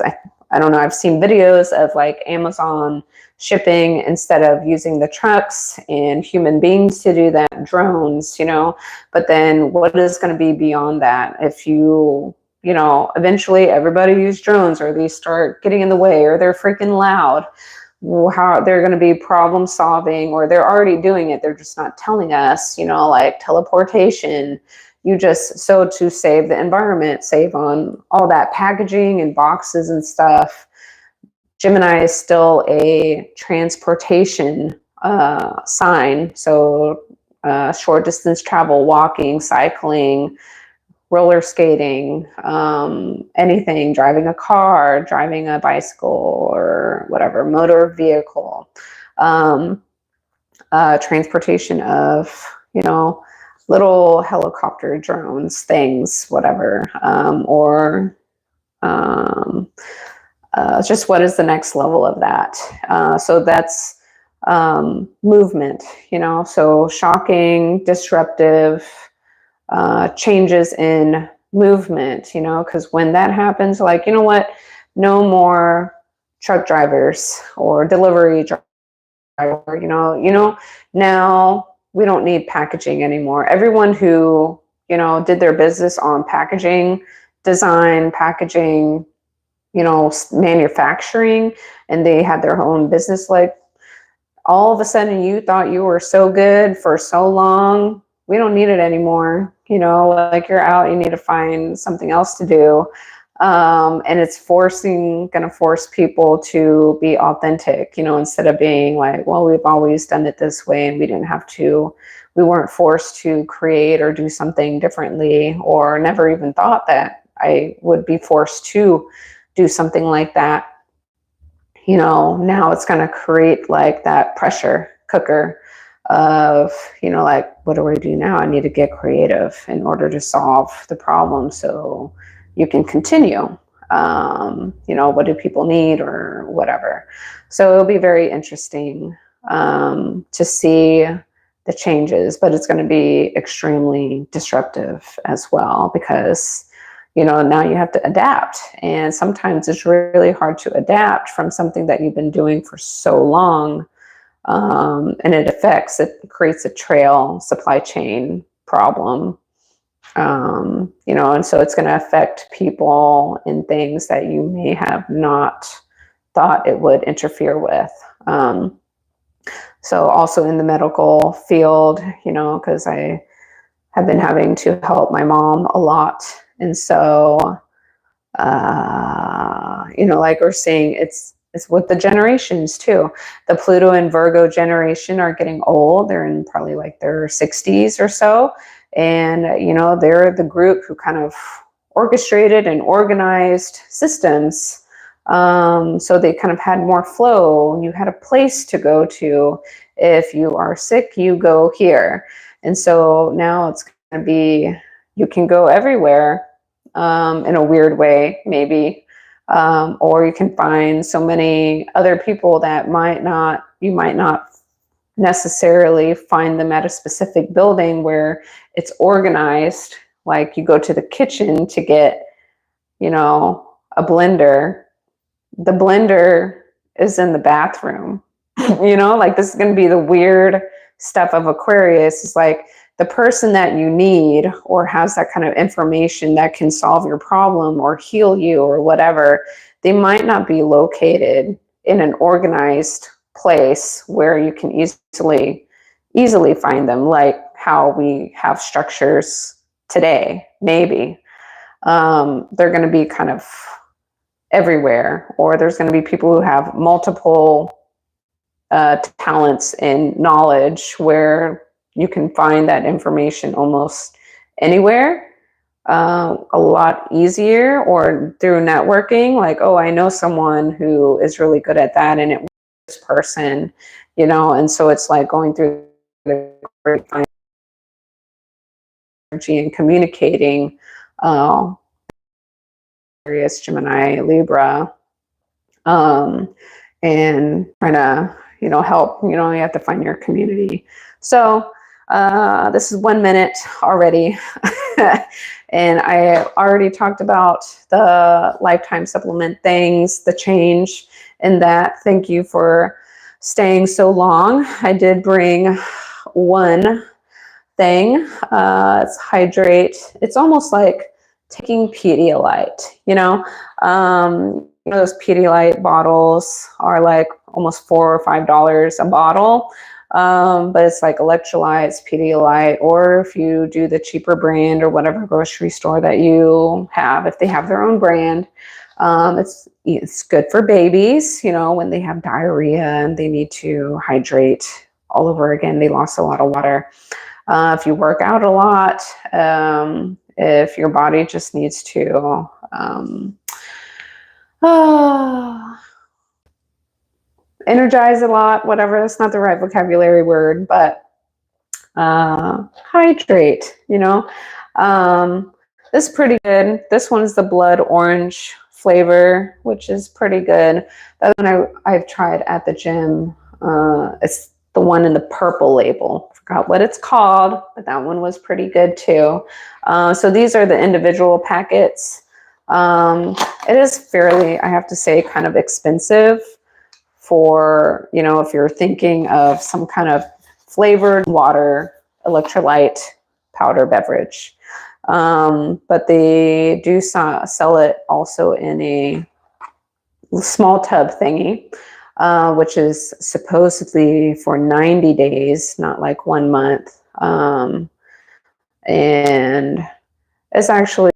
I don't know, I've seen videos of like Amazon shipping, instead of using the trucks and human beings to do that, drones, but then what is going to be beyond that? If eventually everybody use drones, or they start getting in the way, or they're freaking loud, how they're going to be problem solving, or they're already doing it, they're just not telling us, like teleportation. To save the environment, save on all that packaging and boxes and stuff. Gemini is still a transportation sign. So short distance travel, walking, cycling, roller skating, anything, driving a car, driving a bicycle, or whatever, motor vehicle, transportation of, little helicopter, drones, things, whatever, or just what is the next level of that? So that's movement, so shocking, disruptive changes in movement, because when that happens, like, what, no more truck drivers or delivery drivers, now we don't need packaging anymore. Everyone who, did their business on packaging, design, packaging, manufacturing, and they had their own business, like, all of a sudden you thought you were so good for so long, we don't need it anymore. Like, you're out, you need to find something else to do. And it's going to force people to be authentic, instead of being like, well, we've always done it this way and we weren't forced to create or do something differently, or never even thought that I would be forced to do something like that. Now it's going to create like that pressure cooker of, like, what do I do now? I need to get creative in order to solve the problem, so you can continue. What do people need, or whatever. So it'll be very interesting to see the changes, but it's going to be extremely disruptive as well, because now you have to adapt. And sometimes it's really hard to adapt from something that you've been doing for so long. And it creates a trail supply chain problem. And so it's going to affect people and things that you may have not thought it would interfere with. So also in the medical field, because I have been having to help my mom a lot. And so, like we're seeing, it's with the generations too. The Pluto and Virgo generation are getting old. They're in probably like their 60s or so. And, they're the group who kind of orchestrated and organized systems. So they kind of had more flow. You had a place to go to. If you are sick, you go here. And so now it's going to be, you can go everywhere in a weird way, maybe. Or you can find so many other people that you might not necessarily find them at a specific building where it's organized. Like you go to the kitchen to get, a blender. The blender is in the bathroom. Like this is going to be the weird stuff of Aquarius. Is like the person that you need or has that kind of information that can solve your problem or heal you or whatever, they might not be located in an organized place where you can easily find them, like how we have structures today. Maybe they're going to be kind of everywhere, or there's going to be people who have multiple talents and knowledge where you can find that information almost anywhere, a lot easier, or through networking, like, oh, I know someone who is really good at that and it was this person, and so it's like going through the great energy and communicating, Aquarius, Gemini, Libra, and trying to, help, you have to find your community. So this is 1 minute already. And I already talked about the lifetime supplement things, the change in that. Thank you for staying so long. I did bring one thing. It's hydrate. It's almost like taking Pedialyte, those Pedialyte bottles are like almost $4 or $5 a bottle. But it's like electrolytes, Pedialyte, or if you do the cheaper brand or whatever grocery store that you have, if they have their own brand, it's good for babies, when they have diarrhea and they need to hydrate all over again. They lost a lot of water. If you work out a lot, if your body just needs to energize a lot, whatever, that's not the right vocabulary word, but hydrate, this is pretty good. This one's the blood orange flavor, which is pretty good. That one I've tried at the gym. It's the one in the purple label. Forgot what it's called, but that one was pretty good too. So these are the individual packets. It is fairly, I have to say, kind of expensive for, if you're thinking of some kind of flavored water, electrolyte powder beverage. But they do sell it also in a small tub thingy, which is supposedly for 90 days, not like 1 month. And it's actually,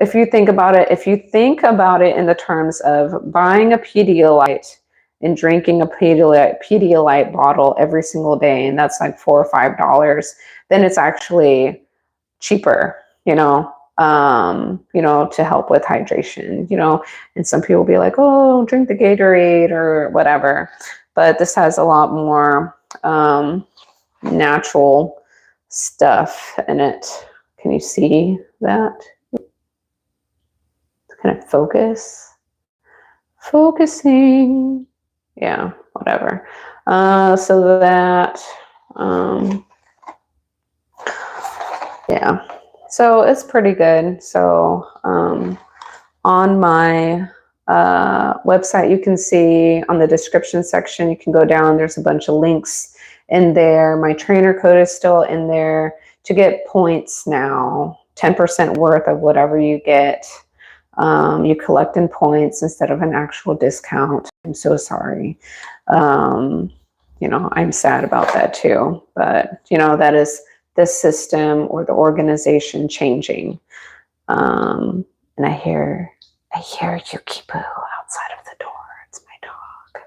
if you think about it in the terms of buying a Pedialyte and drinking a Pedialyte bottle every single day, and that's like $4 or $5, then it's actually cheaper, to help with hydration, and some people will be like, oh, drink the Gatorade or whatever. But this has a lot more natural stuff in it. Can you see that? Kind of focusing. Yeah, whatever. So So it's pretty good. So on my website, you can see on the description section, you can go down, there's a bunch of links in there. My trainer code is still in there to get points now, 10% worth of whatever you get. You collect in points instead of an actual discount. I'm so sorry. You know, I'm sad about that too, but you know, that is the system or the organization changing. And I hear Yukipu outside of the door. It's my dog.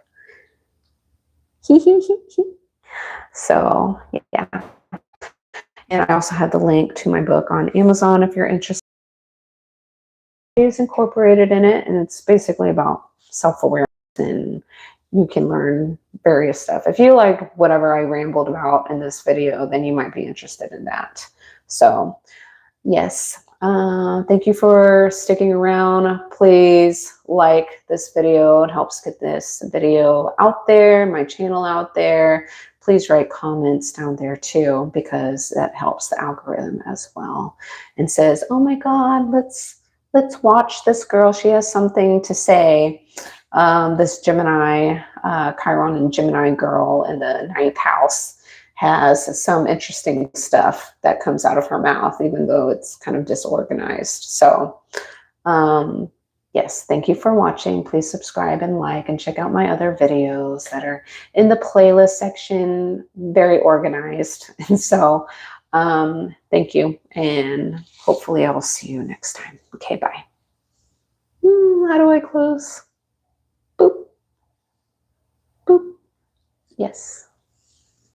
He he he he. So yeah. And I also had the link to my book on Amazon if you're interested. It's incorporated in it, and it's basically about self-awareness, and you can learn various stuff. If you like whatever I rambled about in this video, then you might be interested in that. So yes, thank you for sticking around. Please like this video. It helps get this video out there, my channel out there. Please write comments down there too, because that helps the algorithm as well, and says, oh my God, let's watch this girl. She has something to say. This Gemini, Chiron and Gemini girl in the 9th house has some interesting stuff that comes out of her mouth, even though it's kind of disorganized. So yes, thank you for watching. Please subscribe and like, and check out my other videos that are in the playlist section, very organized. And so thank you, and hopefully I will see you next time. Okay, bye. How do I close? Boop. Boop. Yes.